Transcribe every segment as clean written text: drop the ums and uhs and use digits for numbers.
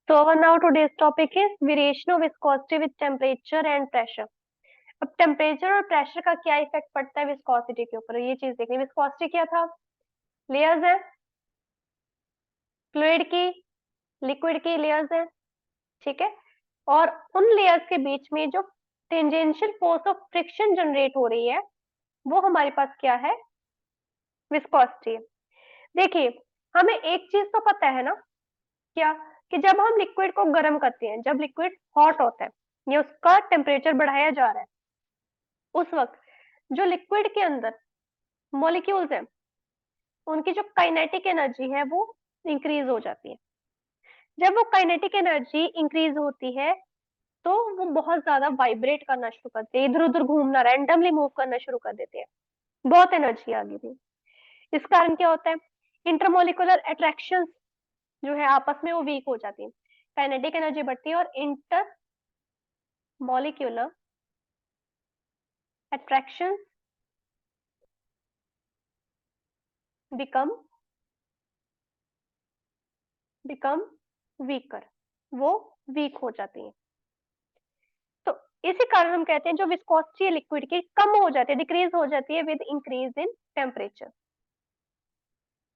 So our now today's topic is variation of viscosity with temperature and pressure. अब temperature और pressure का क्या effect पड़ता है विस्कोसिटी के ऊपर, ये चीज देखनी। विस्कोसिटी क्या था? लेयर्स है, फ्लूइड की, लिक्विड की लेयर्स है, ठीक है। और उन लेयर्स के बीच में जो tangential force of friction generate हो रही है, वो हमारे पास क्या है? विस्कोसिटी है। देखिए, हमें एक चीज तो पता है ना, क्या? कि जब हम लिक्विड को गर्म करते हैं, जब लिक्विड हॉट होता है या उसका टेम्परेचर बढ़ाया जा रहा है, उस वक्त जो लिक्विड के अंदर मॉलिक्यूल्स हैं, उनकी जो काइनेटिक एनर्जी है वो इंक्रीज हो जाती है। जब वो काइनेटिक एनर्जी इंक्रीज होती है तो वो बहुत ज्यादा वाइब्रेट करना शुरू करते हैं, इधर उधर घूमना, रैंडमली मूव करना शुरू कर देते हैं। बहुत एनर्जी आ गई थी। इस कारण क्या होता है? इंटरमोलिकुलर अट्रैक्शन जो है आपस में वो वीक हो जाती है, काइनेटिक एनर्जी बढ़ती है और inter molecular attractions become become weaker, वो वीक हो जाती है। तो इसी कारण हम कहते हैं जो विस्कोसिटी है लिक्विड की कम हो जाती है, डिक्रीज हो जाती है विद इंक्रीज इन टेम्परेचर।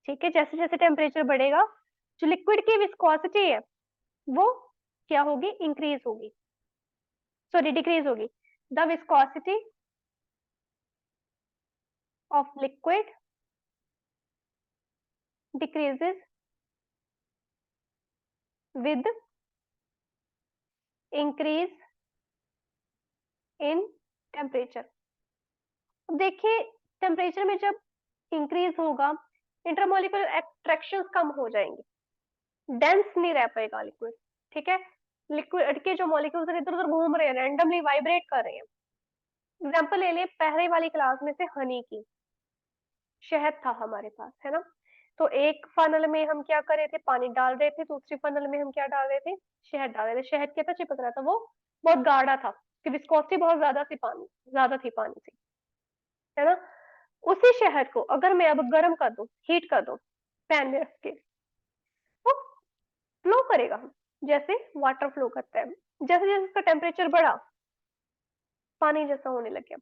ठीक है, जैसे जैसे टेम्परेचर बढ़ेगा जो लिक्विड की विस्कोसिटी है वो क्या होगी? इंक्रीज होगी, सॉरी डिक्रीज होगी। The viscosity of liquid decreases with increase in temperature. देखिए, टेम्परेचर में जब इंक्रीज होगा, इंटरमोलिकुलर अट्रैक्शंस कम हो जाएंगे, डेंस नहीं रह पाएगा लिक्विड। ठीक है, लिक्विड के जो मॉलिक्यूल्स इधर उधर घूम रहे हैं, रैंडमली वाइब्रेट कर रहे हैं। एग्जांपल ले ले पहले वाली क्लास में से हनी की। शहद था हमारे पास, है ना। तो एक फनल में हम क्या कर रहे थे? पानी डाल रहे थे, दूसरी फनल में हम क्या डाल रहे थे? शहद डाल रहे थे। शहद क्या था? चिपक रहा था, वो बहुत गाढ़ा था, कि विस्कोसिटी बहुत ज्यादा थी, पानी ज्यादा थी पानी से, है ना। उसी शहद को अगर मैं अब गर्म कर दूं, हीट कर दूं पैन में रख के, वो फ्लो करेगा, जैसे वाटर फ्लो करता है। जैसे जैसे उसका टेम्परेचर बढ़ा, पानी जैसा होने लग गया,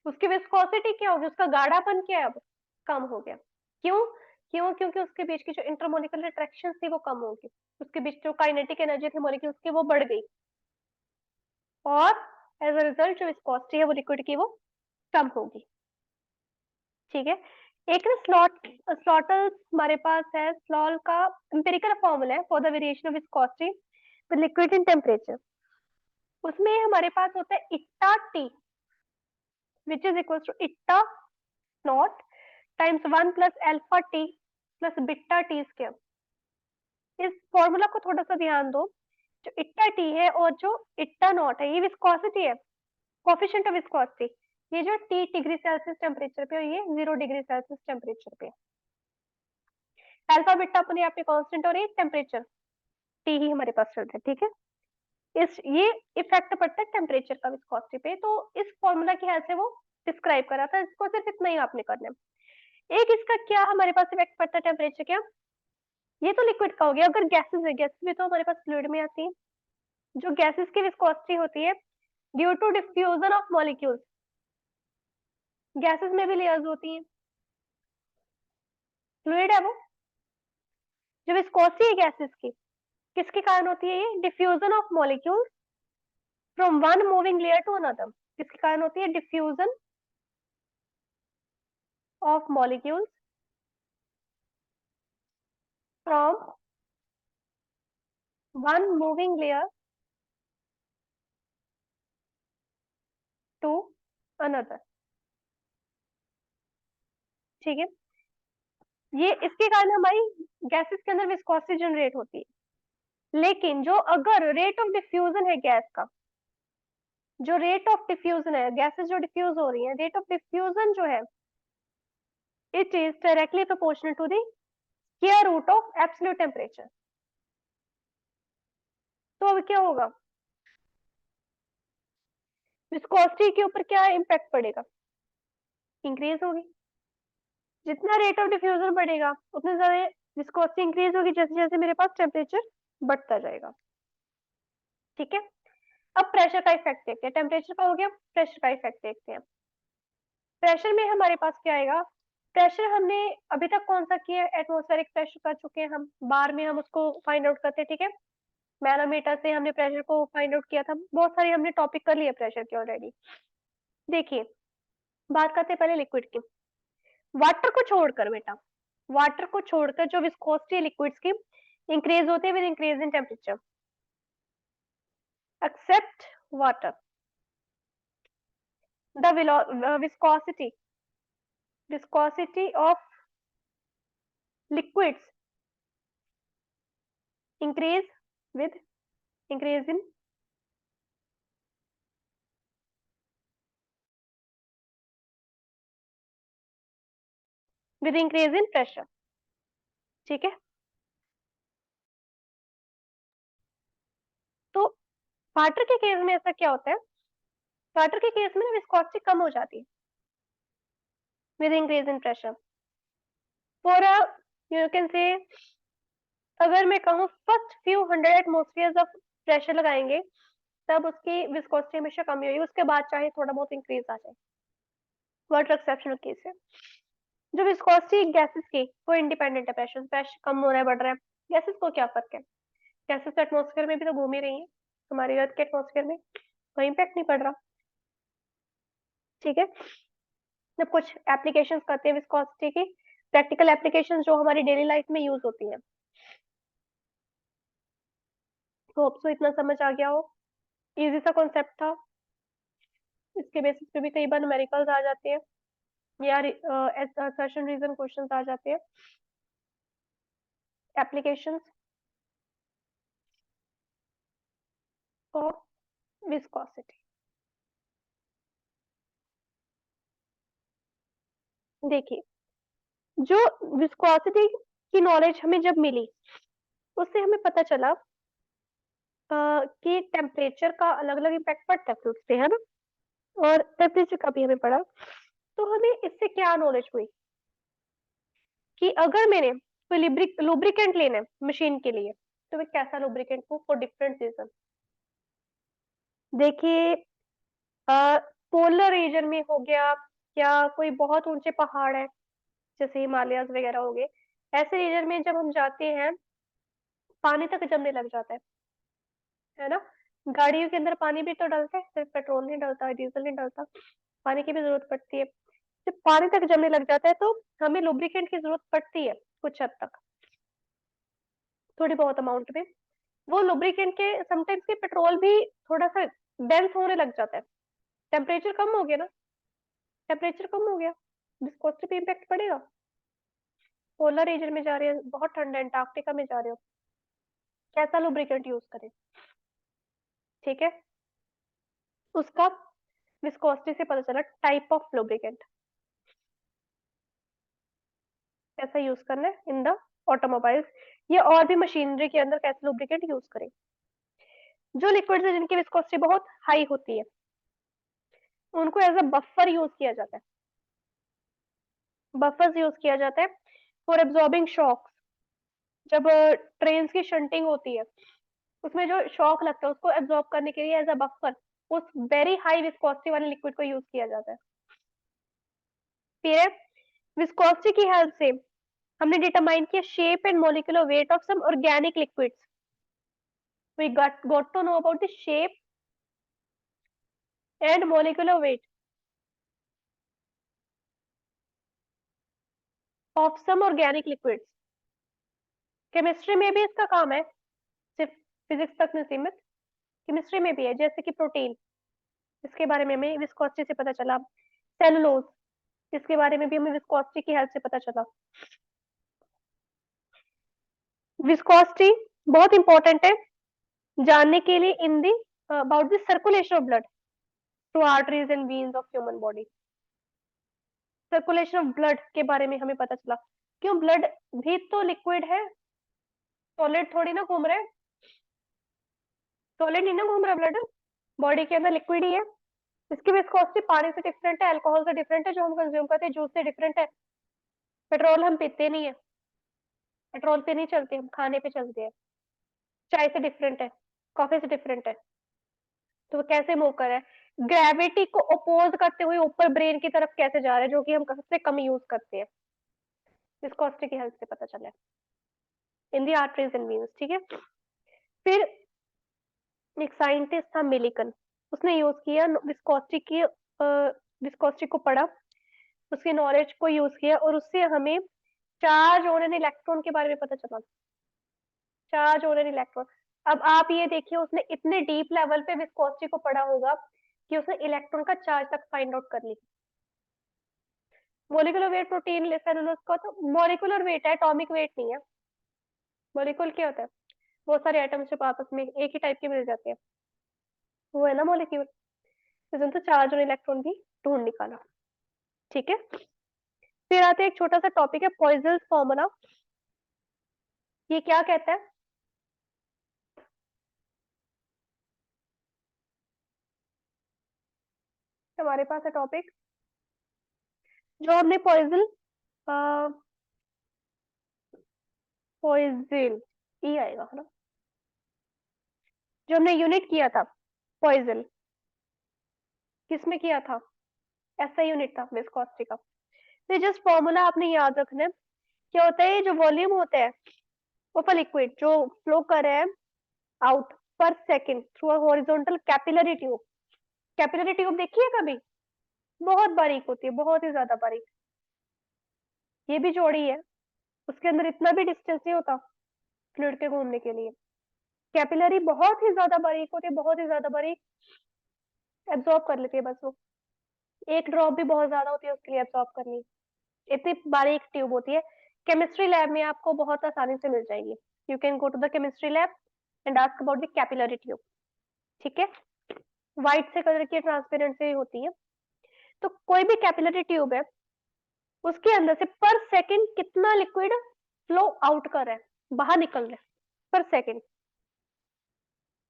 उसकी विस्कोसिटी क्या होगी? उसका गाढ़ापन क्या है? अब कम हो गया। क्यों? क्योंकि उसके बीच की जो इंटरमोलिकुलर अट्रैक्शन थी वो कम होगी, उसके बीच जो काइनेटिक एनर्जी थी मॉलिक्यूल्स की वो बढ़ गई, और एज अ रिजल्ट जो विस्कोसिटी है वो लिक्विड की वो कम होगी। ठीक है। एक ना स्लॉटल हमारे पास है, स्लॉल का एम्पिरिकल फॉर्मूला है for the variation of viscosity with liquid in temperature. उसमें हमारे पास होता है eta T, which is equal to eta naught times 1 plus alpha T plus beta T square. इस फॉर्मूला को थोड़ा सा ध्यान दो। जो इट्टा टी है और जो इट्टा नॉट है, ये विस्कोसिटी है, कोफिशिएंट ऑफ विस्कोसिटी। ये जो टी डिग्री सेल्सियस टेम्परेचर पे और ये 0 डिग्री सेल्सियस टेम्परेचर पे। अल्फा बीटा अपने आप में कांस्टेंट और ये टेम्परेचर टी ही हमारे पास चलता है। ठीक है, इस ये इफेक्ट पड़ता है टेम्परेचर का विस्कोसिटी पे, तो इस फॉर्मूला की हेल्प से वो डिस्क्राइब करा था। इसको सिर्फ इतना ही आपने करना है। एक इसका क्या हमारे पास इफेक्ट पड़ता है टेम्परेचर क्या? ये तो लिक्विड का हो गया। अगर गैसेस है, गैसेस भी तो हमारे पास फ्लूइड में आती है। जो गैसेस की विस्कोसिटी होती है due to diffusion of molecules, gases में भी लेयर्स होती हैं, फ्लूइड है वो। जो विस्कोसिटी है गैसेस की, किसके कारण होती है? ये diffusion of molecules from one moving layer to another. किसके कारण होती है? Diffusion of molecules from one moving layer to another. ठीक है, ये इसके कारण हमारी गैसेस के अंदर विस्कोसिटी जनरेट होती है। लेकिन जो अगर रेट ऑफ डिफ्यूजन है गैस का, जो रेट ऑफ डिफ्यूजन है, गैसेस जो डिफ्यूज हो रही है, रेट ऑफ डिफ्यूजन जो है, it is directly proportional to the square root of absolute temperature. तो अब क्या होगा? विस्कोसिटी के ऊपर क्या इम्पैक्ट पड़ेगा? इंक्रीज होगी। जितना रेट ऑफ डिफ्यूजन बढ़ेगा उतनी ज्यादा विस्कोसिटी इंक्रीज होगी, जैसे जैसे मेरे पास टेम्परेचर बढ़ता जाएगा। ठीक है, अब प्रेशर का इफेक्ट देखते हैं। टेम्परेचर का हो गया, प्रेशर का इफेक्ट देखते हैं। प्रेशर में हमारे पास क्या आएगा? प्रेशर हमने अभी तक कौन सा किया? एटमॉस्फेरिक प्रेशर कर चुके हैं हम, बार में हम उसको फाइंड आउट करते हैं। ठीक है, मैनोमीटर से हमने प्रेशर को फाइंड आउट किया था। बहुत सारी हमने टॉपिक कर लिए प्रेशर के ऑलरेडी। देखिए, बात करते हैं पहले लिक्विड की। वाटर को छोड़कर बेटा, वाटर को छोड़कर जो विस्कोसिटी लिक्विड्स की इंक्रीज होती है with increase in temperature, except water, the viscosity of liquids increase with increase in with increase in pressure। ठीक है, तो वाटर के केस में ऐसा क्या होता है? वाटर के केस में विस्कोसिटी कम हो जाती है with increase in pressure. For you can say, अगर मैं कहूँ first few 100 atmosphere of pressure लगाएंगे तब उसकी विस्कोसिटी हमेशा कम ही होगी, उसके बाद चाहे थोड़ा बहुत इंक्रीज आ जाए। वाटर एक्सेप्शनल केस है। जो विस्कोसिटी गैसेस की वो इंडिपेंडेंट है, प्रेशर प्रेशर कम हो रहा है बढ़ रहा है, गैसेस को क्या फर्क है? गैसेस तो एटमोस्फेयर में भी तो घूम ही रही है, हमारी अर्थ के एटमोस्फेयर में कोई इम्पैक्ट नहीं पड़ रहा। ठीक है, जब कुछ एप्लीकेशंस करते हैं विस्कोसिटी की, प्रैक्टिकल एप्लीकेशंस जो हमारी डेली लाइफ में यूज होती हैं, तो होप सो इतना समझ आ गया हो। इजी सा कॉन्सेप्ट था, इसके बेसिस पे भी कई बार न्यूमेरिकल्स आ जाते हैं या असर्शन रीजन क्वेश्चंस आ जाते हैं। एप्लीकेशंस ऑफ विस्कोसिटी, देखिए, जो विस्कोसिटी की नॉलेज हमें जब मिली उससे हमें पता चला कि टेम्परेचर का अलग अलग इम्पैक्ट पड़ता है फ्लूइड्स पे, है ना, और टेम्परेचर का भी हमें पड़ा। तो हमें इससे क्या नॉलेज हुई कि अगर मैंने कोई लुब्रिकेंट लेना है मशीन के लिए तो मैं कैसा लुब्रिकेंट लूं फॉर डिफरेंट रीजन। देखिए, पोलर रीजन में हो गया, या कोई बहुत ऊंचे पहाड़ है जैसे हिमालयस वगैरह हो गए, ऐसे रीजन में जब हम जाते हैं पानी तक जमने लग जाता है ना। गाड़ियों के अंदर पानी भी तो डलता है, सिर्फ पेट्रोल नहीं डलता, डीजल नहीं डलता, पानी की भी जरूरत पड़ती है। जब पानी तक जमने लग जाता है तो हमें लुब्रिकेंट की जरूरत पड़ती है कुछ हद तक, थोड़ी बहुत अमाउंट में। वो लुब्रिकेंट के समटाइम्स के पेट्रोल भी थोड़ा सा डेंस होने लग जाता है, टेम्परेचर कम हो गया ना, टेम्परेचर कम हो गया, विस्कोसिटी पे इम्पैक्ट पड़ेगा। पोलर रीजन में जा रहे हैं, बहुत ठंडा है, अंटार्कटिका में जा रहे हो, कैसा लुब्रिकेंट यूज करें? ठीक है, उसका विस्कोसिटी से पता चला टाइप ऑफ लुब्रिकेंट कैसा यूज करना है इन द ऑटोमोबाइल्स या और भी मशीनरी के अंदर, कैसे लुब्रिकेंट यूज करें। जो लिक्विड्स है जिनकी विस्कोसिटी बहुत हाई होती है उनको एज अ बफर यूज किया जाता है, बफर्स यूज किया जाता है फॉर एब्जॉर्बिंग शॉक्स। जब ट्रेन की शंटिंग होती है उसमें जो शॉक लगता है उसको एब्जॉर्ब करने के लिए एज अ बफर उस वेरी हाई विस्कोसिटी वाले लिक्विड को यूज किया जाता है। फिर विस्कोसिटी की हेल्प से हमने डिटरमाइन किया shape and molecular weight of some organic liquids. we got to know about the shape and molecular weight of some organic liquids। Chemistry में भी इसका काम है, सिर्फ फिजिक्स तक नहीं सीमित, केमिस्ट्री में भी है, जैसे कि प्रोटीन, इसके बारे में हमें विस्कोसिटी से पता चला। सेलुलोज, इसके बारे में भी हमें विस्कोसिटी की हेल्प से पता चला। विस्कोसिटी बहुत इंपॉर्टेंट है जानने के लिए in the about the circulation of blood through arteries and veins of human body. Circulation of blood के बारे में हमें पता चला, क्यों ब्लड भी तो लिक्विड है, सॉलिड थोड़ी ना घूम रहे, सॉलिड नहीं ना घूम रहा ब्लड, बॉडी के अंदर लिक्विड ही है। इसकी विस्कोसिटी पानी से डिफरेंट है, अल्कोहल से डिफरेंट है, जो हम कंज्यूम करते हैं जूस से डिफरेंट है। पेट्रोल हम पीते नहीं है, पेट्रोल पे नहीं चलते, हम खाने पे चलते हैं। चाय से डिफरेंट है, कॉफी से डिफरेंट है, तो वो कैसे मूव कर रहा है, ग्रेविटी को अपोज करते हुए ऊपर ब्रेन की तरफ कैसे जा रहा है, जो कि हम सबसे कम यूज करते हैं। विस्कोसिटी की हेल्प से पता चला है इन दी आर्टरीज एंड वेन्स, ठीक है। फिर एक साइंटिस्ट था मिलिकन, उसने यूज किया विस्कोसिटी की, विस्कोसिटी को पढ़ा, उसकी नॉलेज को यूज किया और उससे हमें चार्ज ऑन एन इलेक्ट्रॉन के बारे में पता चला, चार्ज ऑन एन इलेक्ट्रॉन। अब आप ये देखिए उसने इतने डीप लेवल पे विस्कोसिटी को पढ़ा होगा कि उसने इलेक्ट्रॉन का चार्ज तक फाइंड आउट कर ली। मोलिकुलर वेट प्रोटीन सेलुलोज का तो मोलिकुलर वेट है, एटॉमिक वेट नहीं है। मोलिकुल क्या होता है, बहुत सारे एटम्स जब आपस में एक ही टाइप के मिल जाते हैं, वो है ना मोलिक्यूल। इसमें तो चार्ज और इलेक्ट्रॉन भी ढूंढ निकाला, ठीक है। फिर आते हैं एक छोटा सा टॉपिक है पॉइजन फॉर्मूला। ये क्या कहता है, हमारे पास है टॉपिक जो हमने पॉइजन, पॉइजन ई आएगा है ना, जो हमने यूनिट किया था पॉइजन, किसमें किया था, ऐसा यूनिट था विस्कोसिटी का। तो जस्ट फॉर्मूला आपने याद रखना है। क्या होता है, जो वॉल्यूम होता है ऑफ अ लिक्विड जो फ्लो कर रहा है out per second through a horizontal capillary tube. Capillary tube देखी है कभी, बहुत बारीक होती है, बहुत ही ज्यादा बारीक, ये भी चौड़ी है, उसके अंदर इतना भी डिस्टेंस नहीं होता फ्लूइड के घूमने के लिए। कैपिलरी बहुत ही ज्यादा बारीक होती है, बहुत ही ज्यादा बारीक, एब्जॉर्ब कर लेती है बस वो, एक ड्रॉप भी बहुत ज्यादा होती है उसके लिए एब्जॉर्ब करनी, इतनी बारीक ट्यूब होती है। केमिस्ट्री लैब में आपको बहुत आसानी से मिल जाएगी, you can go to the chemistry lab and ask about the capillary tube, ठीक है। व्हाइट से कलर की ट्रांसपेरेंट से होती है। तो कोई भी कैपिलरी ट्यूब है, उसके अंदर से पर सेकंड कितना लिक्विड फ्लो आउट कर रहा है, बाहर निकल रहा है पर सेकंड।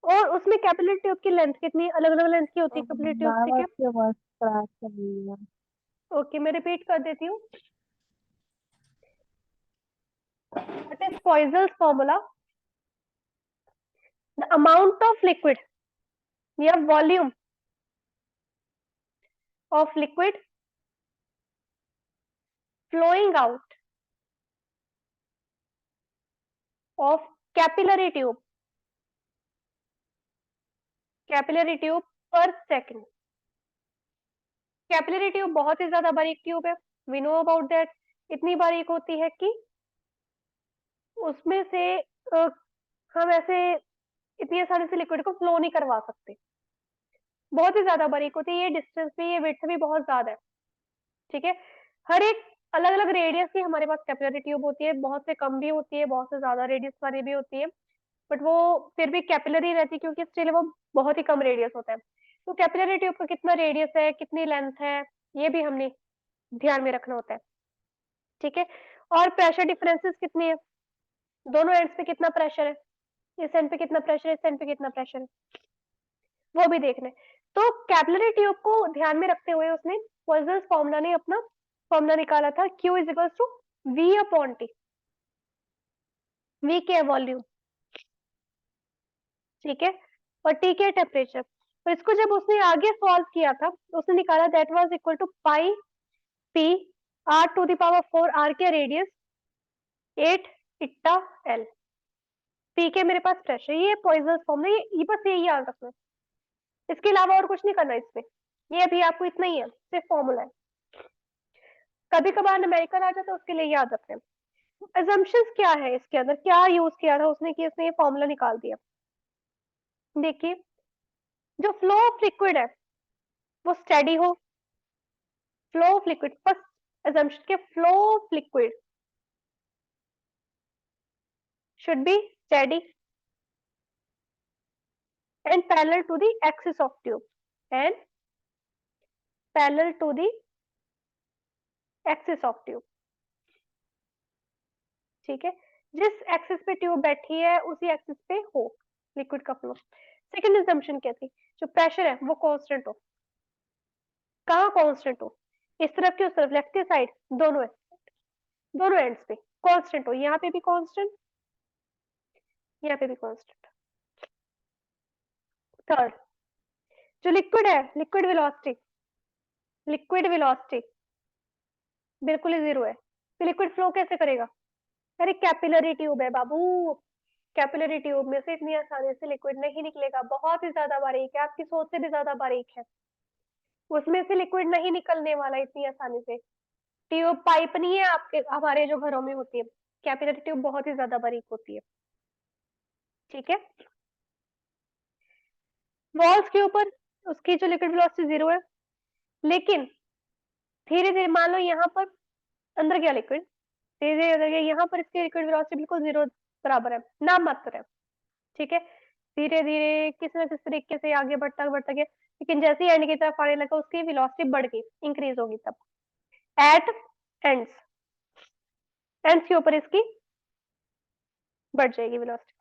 और उसमें कैपिलरी ट्यूब की लेंथ कितनी अलग अलग लेंथ की होती है कैपिलरी ट्यूब, मैम ठीक है। आपकी आवाज क्रैक कर रही है। ओके मैं रिपीट कर देती हूँ, what is Poiseuille's formula, the amount of liquid या volume of liquid flowing out of capillary tube, capillary tube per second। Capillary tube बहुत ही ज्यादा बारीक ट्यूब है, वी नो अबाउट दैट, इतनी बारीक होती है कि उसमें से हम ऐसे इतनी आसानी से लिक्विड को फ्लो नहीं करवा सकते, बहुत ही ज्यादा बारीक होती है, ये डिस्टेंस भी ये विड्थ भी बहुत ज्यादा है, ठीक है। हर एक अलग अलग रेडियस की हमारे पास कैपिलरी ट्यूब होती है, बहुत से कम भी होती है, बहुत से ज्यादा रेडियस वाली भी होती है, बट वो फिर भी कैपिलरी रहती है क्योंकि स्टिल वो बहुत ही कम रेडियस होता है। तो कैपिलरी ट्यूब का कितना रेडियस है, कितनी लेंथ है, ये भी हमने ध्यान में रखना होता है, ठीक है। और प्रेशर डिफरेंसेस कितनी है, दोनों एंड्स पे कितना प्रेशर है, इस एंड पे कितना प्रेशर है, इस एंड पे कितना प्रेशर है, वो भी देखना है। तो कैपिलरी ट्यूब को ध्यान में रखते हुए उसने पॉइजन्स फॉर्मूला ने अपना फॉर्मूला निकाला था, Q is equal to V upon T, V के वॉल्यूम, ठीक है, और T के टेम्परेचर। और इसको जब उसने आगे सॉल्व किया था उसने निकाला that was equal to pi P R to the power 4, R के रेडियस 8 इट्टा L, P के मेरे पास प्रेशर, ये पॉइजन्स फॉर्मूला, ये बस यही याद रखना, इसके अलावा और कुछ नहीं करना इसमें, ये अभी आपको इतना ही है, सिर्फ फॉर्मूला है। कभी कभार न्यूमेरिकल आ जाता है उसके लिए याद रखना है। assumptions क्या है इसके अंदर, क्या यूज किया था उसने कि उसने ये फॉर्मूला निकाल दिया। देखिए जो फ्लो ऑफ लिक्विड है वो स्टेडी हो, flow of liquid, first assumption के flow of liquid should be steady and parallel to the axis of tube and parallel to the axis of tube, ठीक है। जिस एक्सिस पे ट्यूब बैठी है उसी एक्सिस पे हो लिक्विड का फ्लो। सेकंड assumption क्या थी, जो प्रेशर है वो कांस्टेंट हो, कहाँ कांस्टेंट हो, इस तरफ की उस तरफ, लेफ्ट की साइड, दोनों दोनों एंड्स पे कांस्टेंट हो, यहाँ पे भी कांस्टेंट, यहाँ पे भी कांस्टेंट। थर्ड, जो लिक्विड है, लिक्विड वेलोसिटी, लिक्विड वेलोसिटी बिल्कुल ही जीरो है, तो लिक्विड फ्लो कैसे करेगा? अरे कैपिलरी ट्यूब है बाबू, कैपिलरी ट्यूब में से इतनी आसानी से लिक्विड नहीं निकलेगा, बहुत ही ज्यादा बारीक है, आपकी सोच से भी ज्यादा बारीक है, उसमें से लिक्विड नहीं निकलने वाला इतनी आसानी से। ट्यूब पाइप नहीं है आपके, हमारे जो घरों में होती है, कैपिलरी ट्यूब बहुत ही ज्यादा बारीक होती है, ठीक है। वॉल्स के ऊपर उसकी जो लिक्विड वेलोसिटी जीरो है, लेकिन धीरे धीरे मान लो यहाँ पर अंदर गया लिक्विड, धीरे धीरे अंदर गया, यहाँ पर इसकी लिक्विड वेलोसिटी बिल्कुल जीरो बराबर है, नाम मात्र है, ठीक है। धीरे धीरे किसी न किसी तरीके से आगे बढ़ता गया, लेकिन जैसे ही एंड की तरफ आने लगा उसकी वेलोसिटी बढ़ गई, इंक्रीज होगी तब एट एंड्स, एंड्स के ऊपर इसकी बढ़ जाएगी वेलोसिटी,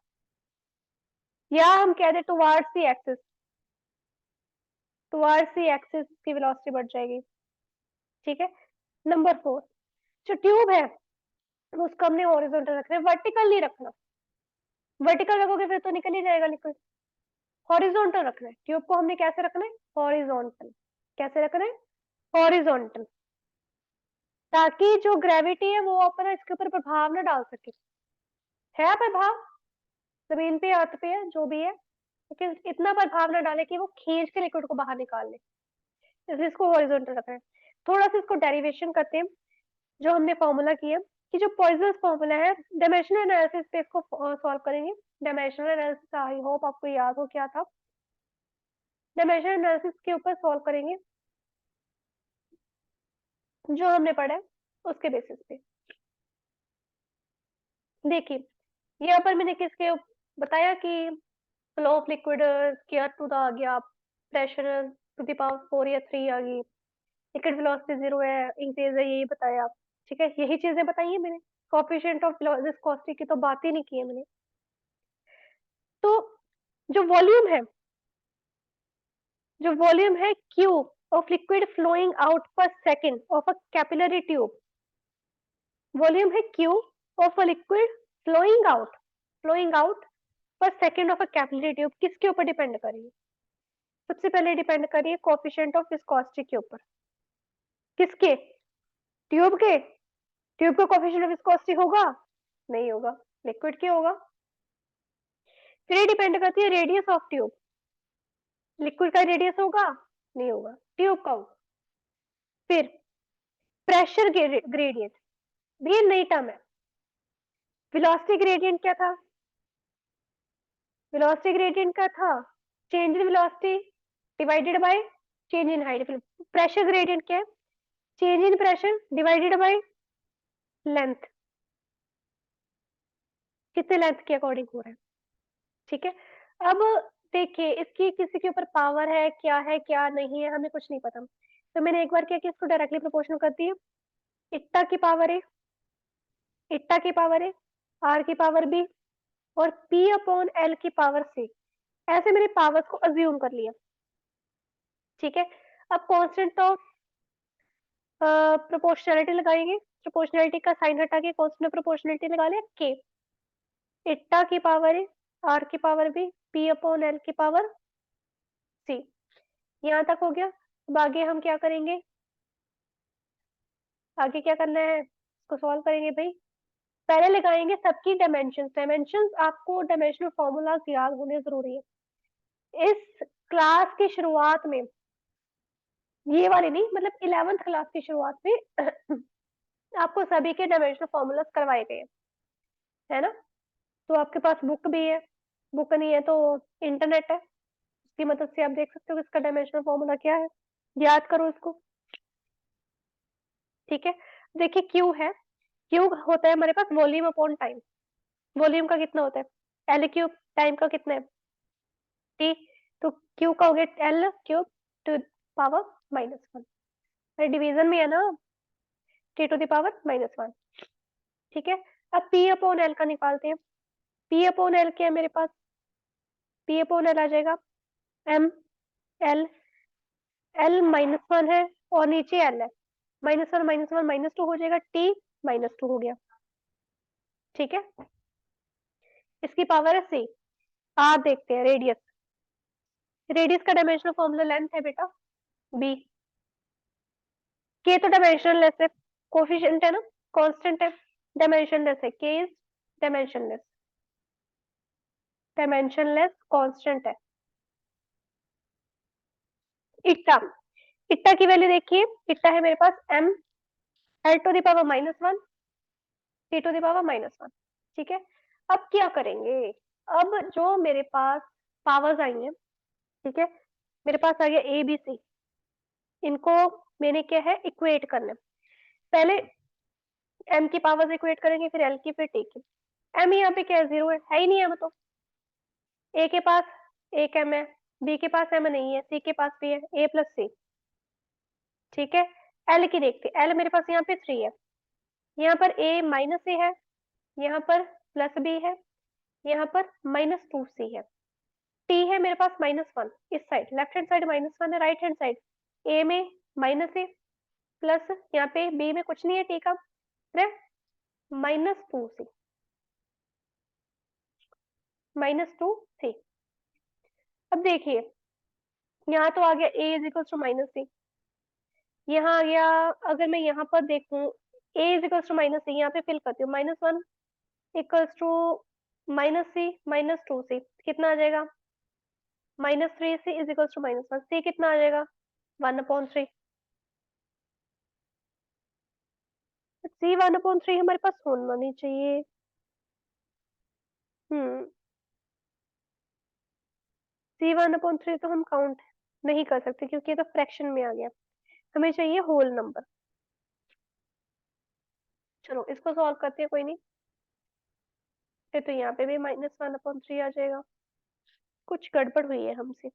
या हम कह दे towards the axis, towards the axis की वेलोसिटी बढ़ जाएगी, ठीक है। नंबर 4, जो ट्यूब है उसको हमने हॉरिजॉन्टल रखना है, वर्टिकल नहीं रखना, वर्टिकल रखोगे फिर तो निकल ही जाएगा लिक्विड, हॉरिजॉन्टल रखना है ट्यूब को, हमने कैसे रखना है? हॉरिजॉन्टल, कैसे रखना है? हॉरिजॉन्टल, ताकि जो ग्रेविटी है वो अपना इसके ऊपर प्रभाव ना डाल सके, है प्रभाव जमीन पे अर्थ पे है जो भी है, लेकिन इतना प्रभाव ना डाले कि वो खींच के लिक्विड को बाहर निकाल ले, इसलिए इसको हॉरिजॉन्टल रखना है। थोड़ा सा इसको डेरिवेशन करते हैं, जो हमने फॉर्मूला किया कि जो पॉइजनस फॉर्मूला है, डायमेंशनल एनालिसिस पे इसको सॉल्व करेंगे। डायमेंशनल एनालिसिस आई होप आपको याद हो क्या था, डायमेंशनल एनालिसिस के ऊपर सॉल्व करेंगे जो हमने पढ़ा है उसके बेसिस पे। देखिए यहाँ पर मैंने किसके बताया कि flow of liquid care to the आ गया, प्रेशर टू द पावर 4 या 3 आ गई, लिक्विड वेलोसिटी जीरो है, इंक्रीज है, यही बताया, ठीक है, यही चीजें बताई है मैंने। कोएफिशिएंट ऑफ विस्कोसिटी की तो बात ही नहीं की है मैंने। तो जो वॉल्यूम है, जो वॉल्यूम है Q of liquid flowing out per second of a capillary tube, volume है Q of a liquid flowing out per second of a capillary tube, किसके ऊपर डिपेंड करेगी? सबसे पहले डिपेंड करिए कोएफिशिएंट ऑफ विस्कोसिटी के ऊपर, किसके? ट्यूब के, ट्यूब का कोएफिशिएंट ऑफ विस्कोसिटी होगा? नहीं होगा, लिक्विड के होगा। फिर ये डिपेंड करती है रेडियस ऑफ ट्यूब, लिक्विड का रेडियस होगा? नहीं होगा, ट्यूब का होगा। फिर प्रेशर ग्रेडियंट, ये नई टर्म है। वेलोसिटी ग्रेडियंट क्या था? वेलोसिटी ग्रेडियंट क्या था? Change in velocity divided by change in height. Pressure gradient क्या है? Change in pressure divided by length, कितने लेंथ के अकॉर्डिंग हो रहा है, ठीक है। अब देखिए इसकी किसी के ऊपर पावर है क्या नहीं है, हमें कुछ नहीं पता, तो मैंने एक बार क्या किया, इसको डायरेक्टली प्रोपोर्शनल कर दिया, इट्टा की पावर है, इट्टा की पावर है, आर की पावर बी, और पी अपॉन एल की पावर सी, ऐसे मैंने पावर्स को अज्यूम कर लिया, ठीक है। अब कांस्टेंट ऑफ प्रोपोर्शनैलिटी लगाएंगे, प्रोपोर्शनैलिटी का साइन हटा के कांस्टेंट ऑफ प्रोपोर्शनैलिटी लगा लिया, के इट्टा की पावर है, आर की power B, P upon L की पावर सी, यहाँ तक हो गया। अब आगे हम क्या करेंगे, आगे क्या करना है, इसको सॉल्व करेंगे भाई। पहले लगाएंगे सबकी डायमेंशन, डायमेंशन आपको डायमेंशनल फॉर्मूला याद होने जरूरी है। इस क्लास की शुरुआत में, ये वाली नहीं मतलब 11th क्लास की शुरुआत में आपको सभी के डायमेंशनल फॉर्मूलास करवाए गए, है ना। तो आपके पास बुक भी है, बुक नहीं है तो इंटरनेट है, उसकी मदद से आप देख सकते हो इसका डायमेंशनल फॉर्मूला क्या है, याद करो इसको, ठीक है। देखिए क्यू है, क्यू होता है हमारे पास वॉल्यूम अपॉन टाइम, वॉल्यूम का कितना होता है एल क्यूब, टाइम का कितना है टी, तो क्यू का हो गया L cube two power -1, division में है ना, टी टू द पावर -1, ठीक है। अब पी अपॉन एल का निकालते हैं, पी अपॉन एल क्या है मेरे पास, पी अपॉन एल आ जाएगा एम एल, एल -1 है और नीचे एल है, -1 -1 -2 हो जाएगा, टी -2 हो गया, ठीक है। इसकी पावर है सी। आर देखते हैं, रेडियस। रेडियस का डायमेंशनल फॉर्मूला लेंथ है बेटा बी। के तो डायमेंशनलेस है, कोफिशिएंट है ना, कांस्टेंट है। डायमेंशनलेस है, के इज डायमेंशनलेस। डायमेंशनलेस कांस्टेंट है। इट्टा, इट्टा की वैल्यू देखिए, इट्टा है मेरे पास m l to the power -1 t to the power -1। ठीक है, अब क्या करेंगे? अब जो मेरे पास पावर्स आई हैं, ठीक है, मेरे पास आ गया ए बी सी, इनको मैंने क्या है इक्वेट करना है। पहले m की पावर्स इक्वेट करेंगे, फिर l की, फिर t की। m यहाँ पे क्या है, 0 है ही नहीं है, तो a के पास एक m है, b के पास m नहीं है, c के पास भी है, a प्लस सी। ठीक है, l की देखते, l मेरे पास यहाँ पे 3 है, यहाँ पर a माइनस ए है, यहाँ पर प्लस बी है, यहाँ पर -2c है। t है मेरे पास -1, इस साइड लेफ्ट हैंड साइड -1 है, राइट हैंड साइड a में -a प्लस यहाँ पे b में कुछ नहीं है t का, -2c, -2c। अब देखिए, यहाँ तो आ गया a is equal to -c, यहाँ आ गया, अगर मैं यहाँ पर देखूं a is equal to -c, यहाँ पे फिल करती हूँ, -1 इक्वल्स टू -c -2c, कितना आ जाएगा, -3c is equal to -1, c कितना आ जाएगा, 1/3। c 1/3 हमारे पास होना नहीं चाहिए। हम्म, c 1/3 तो हम काउंट नहीं कर सकते, क्योंकि ये तो फ्रैक्शन में आ गया, हमें चाहिए होल नंबर। चलो इसको सॉल्व करते हैं, कोई नहीं। फिर तो यहाँ पे भी -1/3 आ जाएगा, कुछ गड़बड़ हुई है हमसे।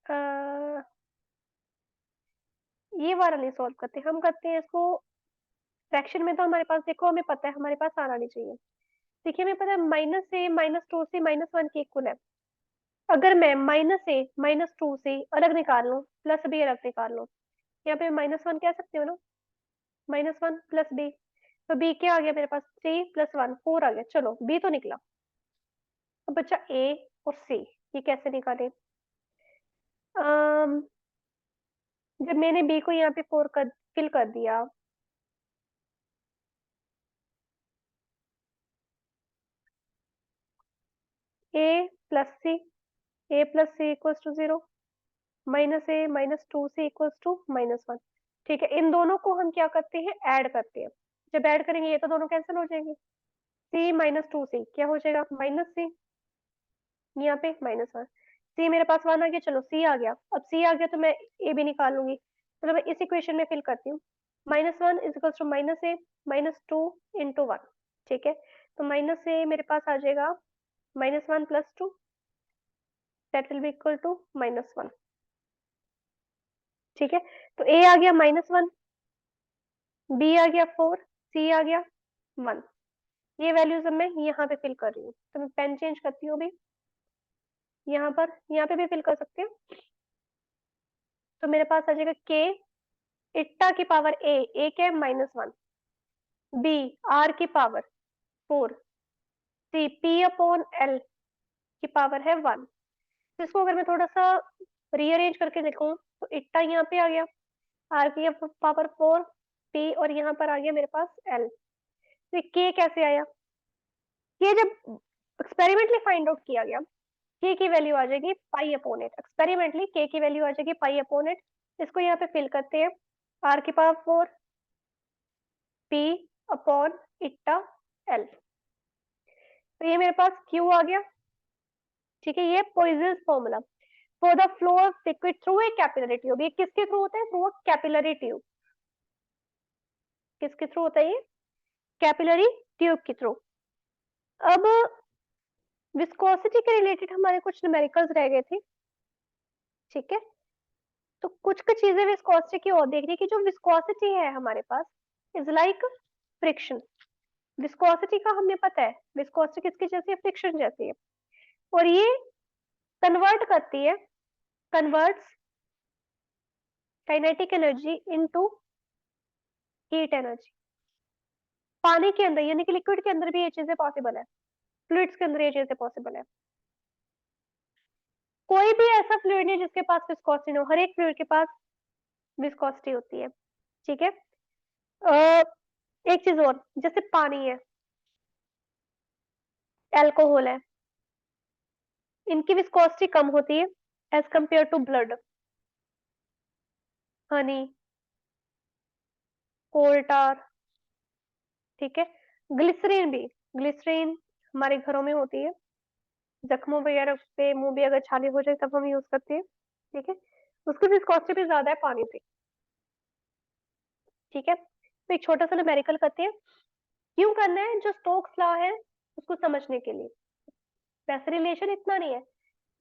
अह, ये वाला नहीं सॉल्व करते, हम करते हैं इसको फ्रैक्शन में। तो हमारे पास देखो, हमें पता है हमारे पास आना नहीं चाहिए। देखिए हमें पता है -a -2c -1 के इक्वल है। अगर मैं -a -2c अलग निकाल लूं, प्लस b अलग निकाल लूं, यहाँ पे -1 कह सकते हो ना, -1 प्लस b, तो b क्या आ गया मेरे पास, 3 + 1 4 आ गया। चलो b तो निकला, अब बच्चा a और c, ये कैसे निकाले? अम, जब मैंने b को यहाँ पे 4 कर फिल कर दिया, a plus c, a plus C equals to 0, -a -2c equals to -1। ठीक है, इन दोनों को हम क्या करते हैं, ऐड करते हैं। जब ऐड करेंगे ये तो दोनों कैंसिल हो जाएंगे, c -2c क्या हो जाएगा, -c, यहाँ पे -1, c मेरे पास 1 आ गया। चलो c आ गया, अब c आ गया तो मैं a भी निकाल लूंगी। चलो मैं इस इक्वेशन में फिल करती हूँ, -1 is equal to -a -2 into 1। ठीक है, तो -a मेरे पास आ जाएगा -1 + 2, that will be equal to -1। ठीक है, तो a आ गया -1, b आ गया 4, c आ गया 1। ये वैल्यूज अब मैं यहाँ पे फिल कर रही हूँ, तो मैं पेन चेंज करती हूँ अभी, यहाँ पर, यहाँ पे भी फिल कर सकते हैं। तो मेरे पास आ जाएगा k इट्टा की पावर a क्या है, -1, b r की पावर 4, c p/l की पावर है 1। तो इसको अगर मैं थोड़ा सा रीअरेंज करके देखूं, तो इट्टा यहाँ पे आ गया, r की पावर 4, p और यहाँ पर आ गया मेरे पास l। तो k कैसे आया, ये जब एक्सपेरिमेंटली फाइंड आउट किया गया, k की वैल्यू आ जाएगी π/8, एक्सपेरिमेंटली k की वैल्यू आ जाएगी π/8। इसको यहाँ पे फिल करते हैं, r की पावर 4 p/इट्टा l, तो ये मेरे पास q आ गया। ठीक है, ये Poiseuille formula for the flow of liquid through a capillary tube. ये किसके थ्रू होता है, थ्रू अ कैपिलरी ट्यूब। किसके थ्रू होता है ये, कैपिलरी ट्यूब के थ्रू। अब विस्कोसिटी के रिलेटेड हमारे कुछ न्यूमेरिकल्स रह गए थे। ठीक है, तो कुछ कुछ चीजें विस्कोसिटी की और देखनी, कि जो विस्कोसिटी है हमारे पास इज लाइक फ्रिक्शन। विस्कोसिटी का हमें पता है, विस्कोसिटी किसकी जैसी है, फ्रिक्शन जैसी है, और ये कन्वर्ट करती है, converts kinetic energy into heat energy. पानी के अंदर यानी कि लिक्विड के अंदर भी ये चीजें पॉसिबल है, फ्लूइड्स के अंदर ये चीजें पॉसिबल है। कोई भी ऐसा फ्लूइड नहीं जिसके पास विस्कोसिटी हो, हर एक फ्लूइड के पास विस्कोसिटी होती है, ठीक है। एक चीज और, जैसे पानी है, एल्कोहल है, इनकी विस्कोसिटी कम होती है as compared to blood. Honey, coal tar, ठीक है। ग्लिसरीन भी, ग्लिसरीन हमारे घरों में होती है, जख्मों वगैरह पे मुंह भी अगर छाले हो जाए तब हम यूज करते हैं, ठीक है। उसकी विस्कोसिटी भी ज्यादा है पानी से, ठीक है। तो एक छोटा सा न्यूमेरिकल करते हैं, क्यों करना है, जो स्टोक्स लॉ है उसको समझने के लिए। वैसे रिलेशन इतना नहीं है।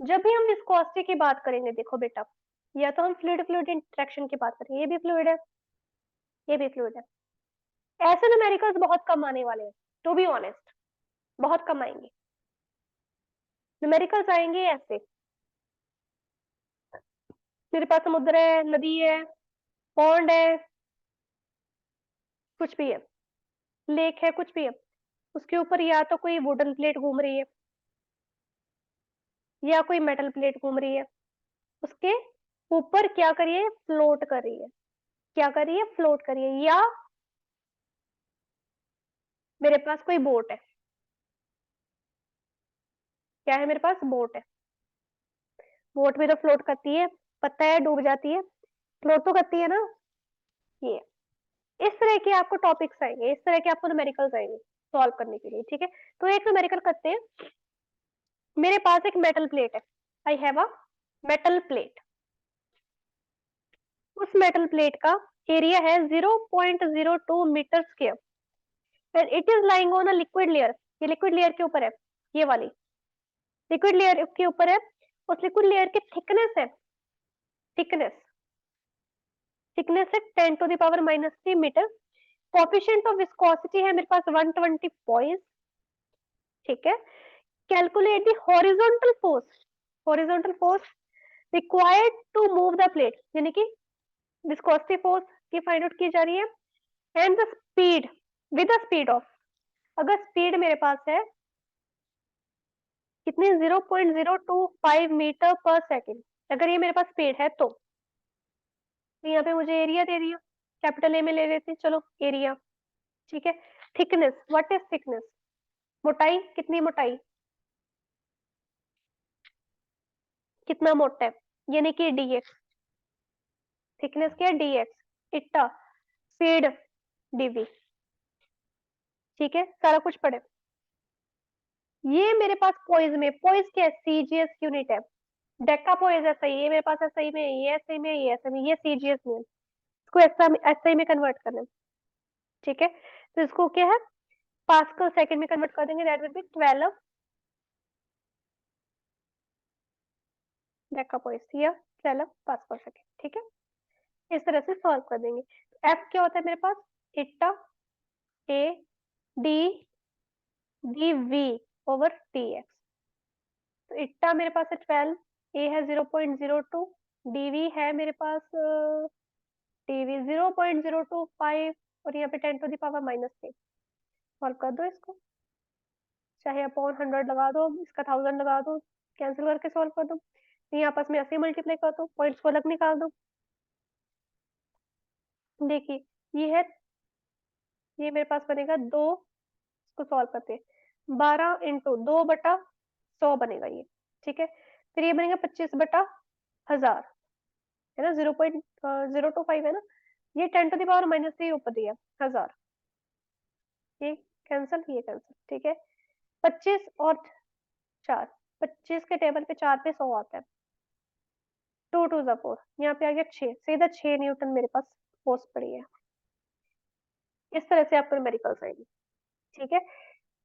जब भी हम विस्कोसिटी की बात करेंगे, देखो बेटा, या तो हम फ्लूइड फ्लूइड इंटरेक्शन की बात करेंगे, ये भी फ्लूइड है, ये भी फ्लूइड है, ऐसे न्यूमेरिकल्स बहुत कम आने वाले हैं, टू बी ऑनेस्ट, बहुत कम आएंगे। न्यूमेरिकल्स आएंगे ऐसे, मेरे पास समुद्र है, नदी है, पॉन्ड है, कुछ भी है, लेक है, कुछ भी है, उसके ऊपर या तो कोई वुडन प्लेट घूम रही है या कोई मेटल प्लेट घूम रही है, उसके ऊपर क्या कर रही है, फ्लोट कर रही है, क्या कर रही है, फ्लोट कर रही है। या मेरे पास कोई बोट है, क्या है, मेरे पास बोट है, बोट भी तो फ्लोट करती है, पता है डूब जाती है, फ्लोट तो करती है ना। ये इस तरह के आपको टॉपिक्स आएंगे, इस तरह के आपको न्यूमेरिकल्स आएंगे सॉल्व करने के लिए, ठीक है। तो एक न्यूमेरिकल करते हैं, मेरे पास एक मेटल प्लेट है, I have a metal plate, उस मेटल प्लेट का एरिया है 0.02 metre square and it is lying on a liquid layer, ये लिक्विड लेयर के ऊपर है, ये वाली लिक्विड लेयर के ऊपर है, उस लिक्विड लेयर की थिकनेस है, थिकनेस थिकनेस है 10⁻³ मीटर, कोफिशिएंट ऑफ विस्कोसिटी है मेरे पास 120 पॉइंट, ठीक है। Calculate the horizontal force required to move the plate, यानी कि विस्कोसिटी फोर्स की फाइंड आउट की जा रही है, and the speed with the speed of, अगर स्पीड मेरे पास है कितनी, 0.025 मीटर पर सेकेंड, अगर ये मेरे पास स्पीड है तो यहाँ पे मुझे एरिया दे दिया, कैपिटल ए में ले लेते चलो एरिया, ठीक है। थिकनेस, व्हाट इज थिकनेस, मोटाई, कितनी मोटाई, कितना मोटा है, यानी कि dx, थिकनेस क्या है, dx, इट्टा, स्पीड dv, ठीक है, सारा कुछ पढ़े। ये मेरे पास पोइज में, पोइज क्या है, सीजीएस यूनिट है, डेका पोइज ऐसा ही, ये मेरे पास ऐसा ही में, ये ऐसे में, ये ऐसे में, ये सीजीएस में, इसको ऐसा ही में कन्वर्ट करना है, ठीक है। तो इसको क्या है, पास्कल सेकंड में कन्वर्ट कर देंगे, दैट विल बी 12 डेका पोइज या 12 पास्कल सेकंड, ठीक है। इस तरह से सॉल्व कर देंगे। एफ क्या होता है मेरे पास, eta A D D V over T X, तो इट्टा मेरे पास है 12, ए है 0.02, डीवी है मेरे पास टीवी 0.025 और यहाँ पे 10⁻⁻3, सॉल्व कर दो इसको, चाहे अपॉन 100 लगा दो, इसका 1000 लगा दो, कैंसिल करके सॉल्व कर दो, ये आपस में ऐसे मल्टीप्लाई कर दो, पॉइंट्स को अलग निकाल दो। देखिए ये है, ये मेरे पास बनेगा 2, इसको सॉल्व करते हैं, 12 × 2/100 बनेगा ये, ठीक है। फिर ये बनेगा 25/1000, है ना, 0.025 है ना, ये 10⁻⁻3 ऊपर दिया 1000, ये कैंसिल, ये कैंसिल, ठीक है। 25 और 4, 25 के टेबल पे 4 पे 100 आता है, 2 × 4, यहाँ पे आ गया 6, सीधा 6 न्यूटन मेरे पास फोर्स पड़ी है। इस तरह से आपको न्यूमेरिकल्स आएंगे, ठीक है।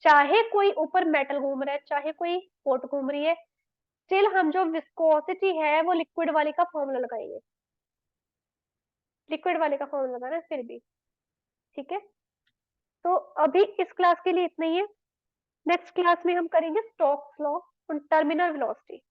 चाहे कोई ऊपर मेटल घूम रहा है, चाहे कोई पोर्ट घूम रही है, स्टिल हम जो विस्कोसिटी है वो लिक्विड वाली का फॉर्मूला लगाएंगे, लिक्विड वाले का फॉर्मूला लगाना है फिर भी, ठीक है। तो अभी इस क्लास के लिए इतना ही है, नेक्स्ट क्लास में हम करेंगे स्टोक्स लॉ और टर्मिनल वेलोसिटी।